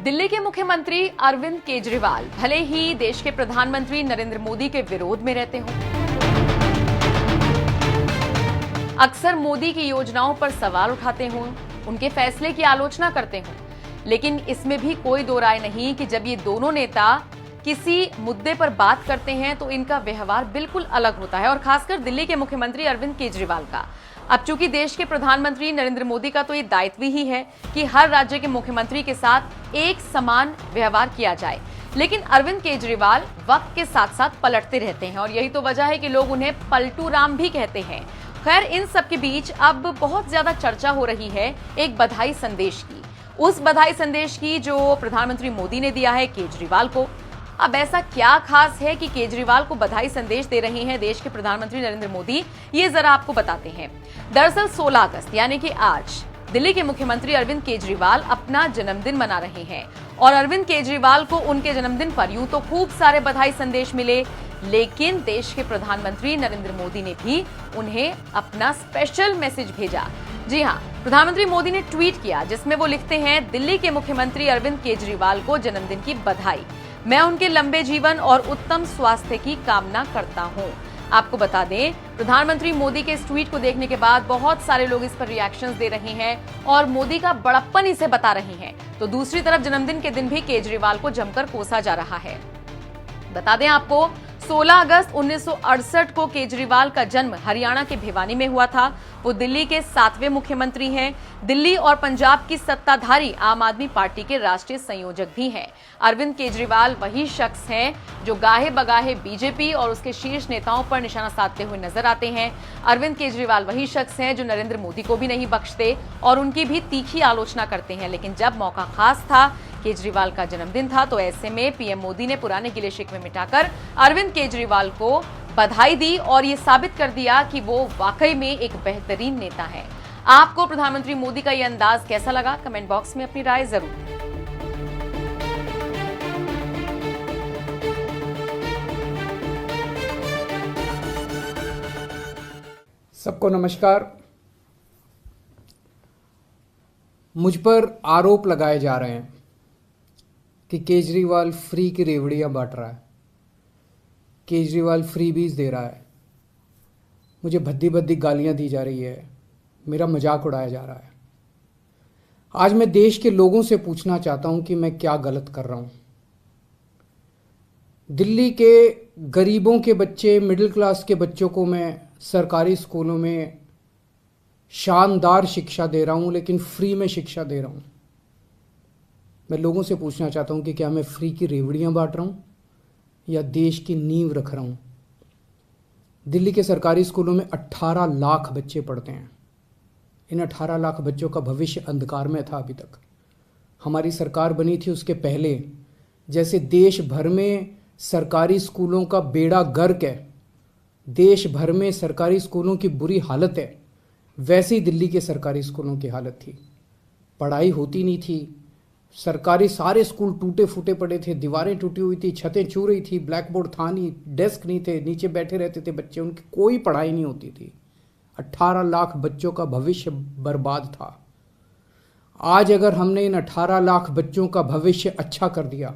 दिल्ली के मुख्यमंत्री अरविंद केजरीवाल भले ही देश के प्रधानमंत्री नरेंद्र मोदी के विरोध में रहते हों, अक्सर मोदी की योजनाओं पर सवाल उठाते हों, उनके फैसले की आलोचना करते हों, लेकिन इसमें भी कोई दो राय नहीं कि जब ये दोनों नेता किसी मुद्दे पर बात करते हैं तो इनका व्यवहार बिल्कुल अलग होता है। और खासकर दिल्ली के मुख्यमंत्री अरविंद केजरीवाल का। अब चूंकि देश के प्रधानमंत्री नरेंद्र मोदी का तो ये दायित्व ही है कि हर राज्य के मुख्यमंत्री के साथ एक समान व्यवहार किया जाए, लेकिन अरविंद केजरीवाल वक्त के साथ साथ पलटते रहते हैं और यही तो वजह है कि लोग उन्हें पलटू राम भी कहते हैं। खैर, इन सब के बीच अब बहुत ज्यादा चर्चा हो रही है एक बधाई संदेश की, उस बधाई संदेश की जो प्रधानमंत्री मोदी ने दिया है केजरीवाल को। अब ऐसा क्या खास है कि केजरीवाल को बधाई संदेश दे रहे हैं देश के प्रधानमंत्री नरेंद्र मोदी, ये जरा आपको बताते हैं। दरअसल 16 अगस्त यानी कि आज दिल्ली के मुख्यमंत्री अरविंद केजरीवाल अपना जन्मदिन मना रहे हैं और अरविंद केजरीवाल को उनके जन्मदिन पर यूं तो खूब सारे बधाई संदेश मिले, लेकिन देश के प्रधानमंत्री नरेंद्र मोदी ने भी उन्हें अपना स्पेशल मैसेज भेजा। जी हां, प्रधानमंत्री मोदी ने ट्वीट किया जिसमें वो लिखते हैं, दिल्ली के मुख्यमंत्री अरविंद केजरीवाल को जन्मदिन की बधाई। मैं उनके लंबे जीवन और उत्तम स्वास्थ्य की कामना करता हूं। आपको बता दें, प्रधानमंत्री मोदी के इस ट्वीट को देखने के बाद बहुत सारे लोग इस पर रिएक्शंस दे रहे हैं और मोदी का बड़प्पन इसे बता रहे हैं। तो दूसरी तरफ जन्मदिन के दिन भी केजरीवाल को जमकर कोसा जा रहा है। बता दें आपको, 16 अगस्त 1968 को केजरीवाल का जन्म हरियाणा के भिवानी में हुआ था। वो दिल्ली के 7वें मुख्यमंत्री हैं। दिल्ली और पंजाब की सत्ताधारी आम आदमी पार्टी के राष्ट्रीय संयोजक भी हैं। अरविंद केजरीवाल वही शख्स हैं जो गाहे बगाहे बीजेपी और उसके शीर्ष नेताओं पर निशाना साधते हुए नजर आते हैं। अरविंद केजरीवाल वही शख्स हैं जो नरेंद्र मोदी को भी नहीं बख्शते और उनकी भी तीखी आलोचना करते हैं। लेकिन जब मौका खास था, केजरीवाल का जन्मदिन था, तो ऐसे में पीएम मोदी ने पुराने गिले शिकवे मिटाकर अरविंद केजरीवाल को बधाई दी और ये साबित कर दिया कि वो वाकई में एक बेहतरीन नेता है। आपको प्रधानमंत्री मोदी का ये अंदाज कैसा लगा? कमेंट बॉक्स में अपनी राय जरूर दें। सबको नमस्कार। मुझ पर आरोप लगाए जा रहे हैं कि केजरीवाल फ्री की रेवड़ियां बांट रहा है, केजरीवाल फ्रीबीज दे रहा है, मुझे भद्दी भद्दी गालियां दी जा रही है, मेरा मजाक उड़ाया जा रहा है। आज मैं देश के लोगों से पूछना चाहता हूं कि मैं क्या गलत कर रहा हूं। दिल्ली के गरीबों के बच्चे, मिडिल क्लास के बच्चों को मैं सरकारी स्कूलों में शानदार शिक्षा दे रहा हूं, लेकिन फ्री में शिक्षा दे रहा हूं। मैं लोगों से पूछना चाहता हूं कि क्या मैं फ्री की रेवड़ियां बांट रहा हूं या देश की नींव रख रहा हूं। दिल्ली के सरकारी स्कूलों में 18 लाख बच्चे पढ़ते हैं। इन 18 लाख बच्चों का भविष्य अंधकार में था अभी तक। हमारी सरकार बनी थी उसके पहले जैसे देश भर में सरकारी स्कूलों का बेड़ा गर्क है, देश भर में सरकारी स्कूलों की बुरी हालत है, वैसे ही दिल्ली के सरकारी स्कूलों की हालत थी। पढ़ाई होती नहीं थी, सरकारी सारे स्कूल टूटे फूटे पड़े थे, दीवारें टूटी हुई थी, छतें छू रही थी, ब्लैक बोर्ड था नहीं, डेस्क नहीं थे, नीचे बैठे रहते थे बच्चे, उनकी कोई पढ़ाई नहीं होती थी। 18 लाख बच्चों का भविष्य बर्बाद था। आज अगर हमने इन 18 लाख बच्चों का भविष्य अच्छा कर दिया,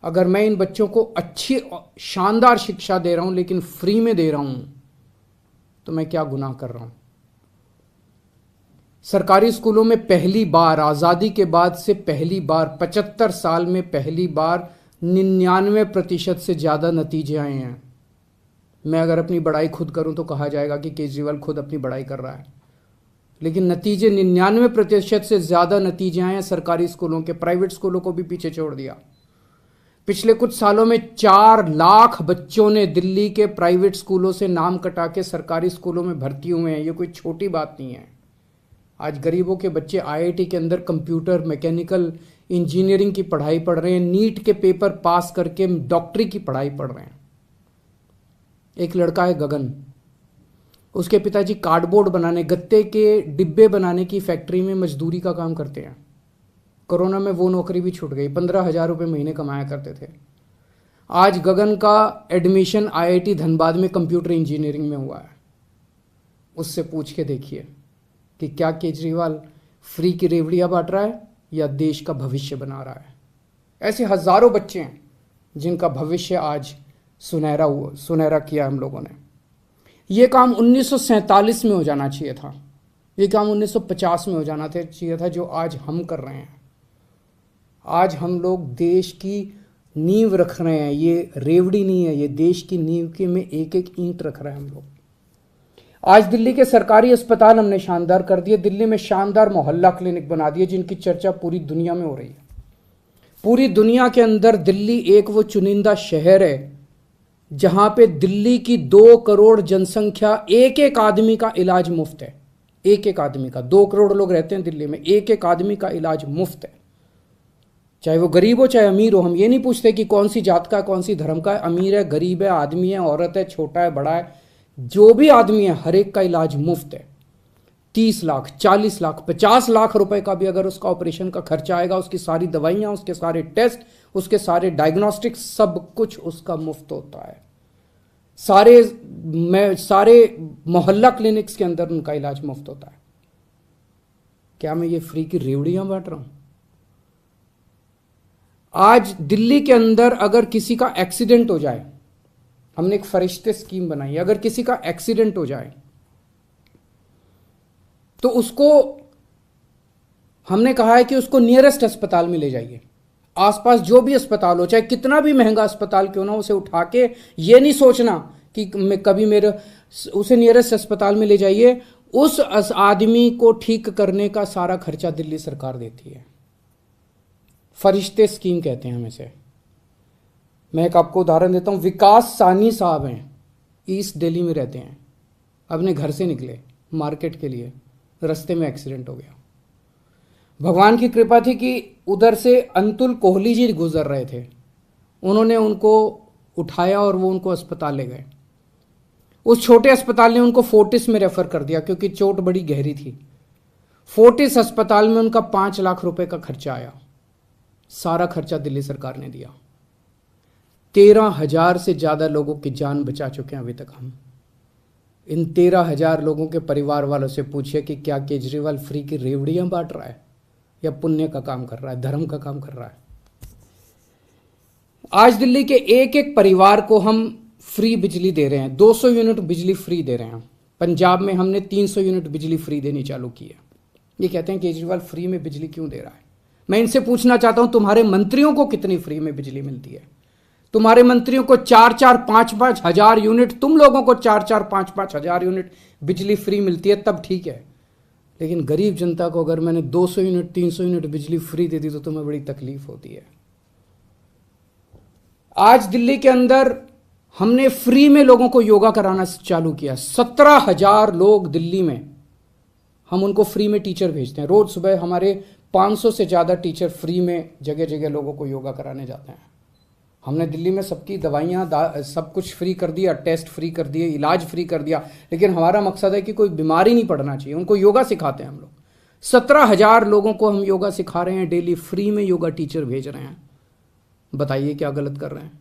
अगर मैं इन बच्चों को अच्छी शानदार शिक्षा दे रहा हूं लेकिन फ्री में दे रहा हूं, तो मैं क्या गुनाह कर रहा हूं। सरकारी स्कूलों में पहली बार, आज़ादी के बाद से पहली बार, 75 साल में पहली बार 99% से ज़्यादा नतीजे आए हैं। मैं अगर अपनी बड़ाई खुद करूं तो कहा जाएगा कि केजरीवाल खुद अपनी बड़ाई कर रहा है, लेकिन नतीजे 99% से ज़्यादा नतीजे आए हैं सरकारी स्कूलों के। प्राइवेट स्कूलों को भी पीछे छोड़ दिया। पिछले कुछ सालों में 4 लाख बच्चों ने दिल्ली के प्राइवेट स्कूलों से नाम कटा के सरकारी स्कूलों में भर्ती हुए हैं। ये कोई छोटी बात नहीं है। आज गरीबों के बच्चे आईआईटी के अंदर कंप्यूटर, मैकेनिकल इंजीनियरिंग की पढ़ाई पढ़ रहे हैं, नीट के पेपर पास करके डॉक्टरी की पढ़ाई पढ़ रहे हैं। एक लड़का है गगन, उसके पिताजी कार्डबोर्ड बनाने, गत्ते के डिब्बे बनाने की फैक्ट्री में मजदूरी का काम करते हैं। कोरोना में वो नौकरी भी छूट गई, 15,000 रुपये महीने कमाया करते थे। आज गगन का एडमिशन आईआईटी धनबाद में कंप्यूटर इंजीनियरिंग में हुआ है। उससे पूछ के देखिए कि क्या केजरीवाल फ्री की रेवड़ियां बांट रहा है या देश का भविष्य बना रहा है। ऐसे हजारों बच्चे हैं जिनका भविष्य आज सुनहरा किया हम लोगों ने। ये काम 1947 में हो जाना चाहिए था, ये काम 1950 में हो जाना चाहिए था, जो आज हम कर रहे हैं। आज हम लोग देश की नींव रख रहे हैं, ये रेवड़ी नहीं है, ये देश की नींव के में एक एक ईंट रख रहे हैं हम लोग। आज दिल्ली के सरकारी अस्पताल हमने शानदार कर दिए, दिल्ली में शानदार मोहल्ला क्लिनिक बना दिए जिनकी चर्चा पूरी दुनिया में हो रही है। पूरी दुनिया के अंदर दिल्ली एक वो चुनिंदा शहर है जहां पे दिल्ली की 2 करोड़ जनसंख्या, एक एक आदमी का इलाज मुफ्त है। एक एक आदमी का, 2 करोड़ लोग रहते हैं दिल्ली में, एक एक आदमी का इलाज मुफ्त है, चाहे वो गरीब हो चाहे अमीर हो। हम ये नहीं पूछते कि कौन सी जात का है, कौन सी धर्म का है, अमीर है, गरीब है, आदमी है, औरत है, छोटा है, बड़ा है, जो भी आदमी है हर एक का इलाज मुफ्त है। 30 लाख, 40 लाख, 50 लाख रुपए का भी अगर उसका ऑपरेशन का खर्चा आएगा, उसकी सारी दवाइयां, उसके सारे टेस्ट, उसके सारे डायग्नोस्टिक, सब कुछ उसका मुफ्त होता है। सारे मोहल्ला क्लिनिक्स के अंदर उनका इलाज मुफ्त होता है। क्या मैं ये फ्री की रेवड़ियां बांट रहा हूं? आज दिल्ली के अंदर अगर किसी का एक्सीडेंट हो जाए, हमने एक फरिश्ते स्कीम बनाई है, अगर किसी का एक्सीडेंट हो जाए तो उसको हमने कहा है कि उसको नियरेस्ट अस्पताल में ले जाइए। आसपास जो भी अस्पताल हो, चाहे कितना भी महंगा अस्पताल क्यों ना, उसे उठा के ये नहीं सोचना कि मैं कभी उसे नियरेस्ट अस्पताल में ले जाइए। उस आदमी को ठीक करने का सारा खर्चा दिल्ली सरकार देती है। फरिश्ते स्कीम कहते हैं हम इसे। मैं एक आपको उदाहरण देता हूं। विकास सानी साहब हैं, ईस्ट दिल्ली में रहते हैं, अपने घर से निकले मार्केट के लिए, रास्ते में एक्सीडेंट हो गया। भगवान की कृपा थी कि उधर से अंतुल कोहली जी गुजर रहे थे, उन्होंने उनको उठाया और वो उनको अस्पताल ले गए। उस छोटे अस्पताल ने उनको फोर्टिस में रेफर कर दिया क्योंकि चोट बड़ी गहरी थी। फोर्टिस अस्पताल में उनका 5 लाख रुपए का खर्चा आया, सारा खर्चा दिल्ली सरकार ने दिया। 13,000 से ज्यादा लोगों की जान बचा चुके हैं अभी तक हम। इन 13,000 लोगों के परिवार वालों से पूछिए कि क्या केजरीवाल फ्री की रेवड़ियां बांट रहा है या पुण्य का काम कर रहा है, धर्म का काम कर रहा है। आज दिल्ली के एक एक परिवार को हम फ्री बिजली दे रहे हैं, 200 यूनिट बिजली फ्री दे रहे हैं। पंजाब में हमने 300 यूनिट बिजली फ्री देनी चालू की है। ये कहते हैं केजरीवाल फ्री में बिजली क्यों दे रहा है। मैं इनसे पूछना चाहता हूं, तुम्हारे मंत्रियों को कितनी फ्री में बिजली मिलती है? तुम्हारे मंत्रियों को 4-4, 5-5 हजार यूनिट, तुम लोगों को 4-4, 5-5 हजार यूनिट बिजली फ्री मिलती है, तब ठीक है। लेकिन गरीब जनता को अगर मैंने 200 यूनिट, 300 यूनिट बिजली फ्री दे दी तो तुम्हें बड़ी तकलीफ होती है। आज दिल्ली के अंदर हमने फ्री में लोगों को योगा कराना चालू किया। 17,000 लोग दिल्ली में, हम उनको फ्री में टीचर भेजते हैं। रोज सुबह हमारे 500 से ज्यादा टीचर फ्री में जगह जगह लोगों को योगा कराने जाते हैं। हमने दिल्ली में सबकी दवाइयाँ सब कुछ फ्री कर दिया, टेस्ट फ्री कर दिए, इलाज फ्री कर दिया। लेकिन हमारा मकसद है कि कोई बीमारी नहीं पड़ना चाहिए, उनको योगा सिखाते हैं हम लोग। 17,000 लोगों को हम योगा सिखा रहे हैं डेली, फ्री में योगा टीचर भेज रहे हैं। बताइए क्या गलत कर रहे हैं?